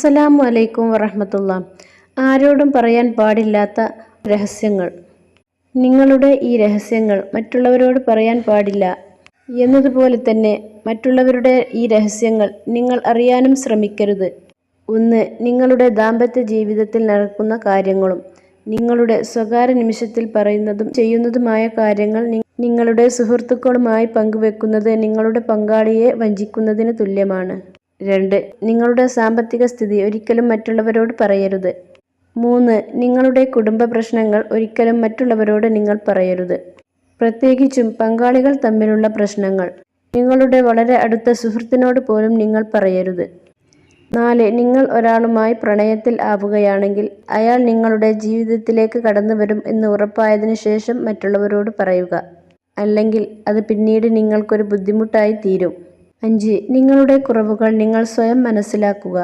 അസ്സലാമു അലൈക്കും വറഹ്മത്തുള്ളാഹി. ആരോടും പറയാൻ പാടില്ലാത്ത രഹസ്യങ്ങൾ. നിങ്ങളുടെ ഈ രഹസ്യങ്ങൾ മറ്റുള്ളവരോട് പറയാൻ പാടില്ല. എന്നതുപോലെ തന്നെ മറ്റുള്ളവരുടെ ഈ രഹസ്യങ്ങൾ നിങ്ങൾ അറിയാനും ശ്രമിക്കരുത്. 1. നിങ്ങളുടെ ദാമ്പത്യ ജീവിതത്തിൽ നടക്കുന്ന കാര്യങ്ങളും നിങ്ങളുടെ സ്വകാര്യ നിമിഷത്തിൽ പറയുന്നതും ചെയ്യുന്നതുമായ കാര്യങ്ങൾ നിങ്ങളുടെ സുഹൃത്തുക്കളുമായി പങ്കുവെക്കുന്നത് നിങ്ങളുടെ പങ്കാളിയെ വഞ്ചിക്കുന്നതിന് തുല്യമാണ്. 2. നിങ്ങളുടെ സാമ്പത്തിക സ്ഥിതി ഒരിക്കലും മറ്റുള്ളവരോട് പറയരുത്. 3. നിങ്ങളുടെ കുടുംബ പ്രശ്നങ്ങൾ ഒരിക്കലും മറ്റുള്ളവരോട് നിങ്ങൾ പറയരുത്. പ്രത്യേകിച്ചും പങ്കാളികൾ തമ്മിലുള്ള പ്രശ്നങ്ങൾ നിങ്ങളുടെ വളരെ അടുത്ത സുഹൃത്തിനോട് പോലും നിങ്ങൾ പറയരുത്. 4. നിങ്ങൾ ഒരാളുമായി പ്രണയത്തിൽ ആവുകയാണെങ്കിൽ അയാൾ നിങ്ങളുടെ ജീവിതത്തിലേക്ക് കടന്നുവരും എന്ന് ഉറപ്പായതിനു ശേഷം മറ്റുള്ളവരോട് പറയുക. അല്ലെങ്കിൽ അത് പിന്നീട് നിങ്ങൾക്കൊരു ബുദ്ധിമുട്ടായി തീരും. 5. നിങ്ങളുടെ കുറവുകൾ നിങ്ങൾ സ്വയം മനസ്സിലാക്കുക.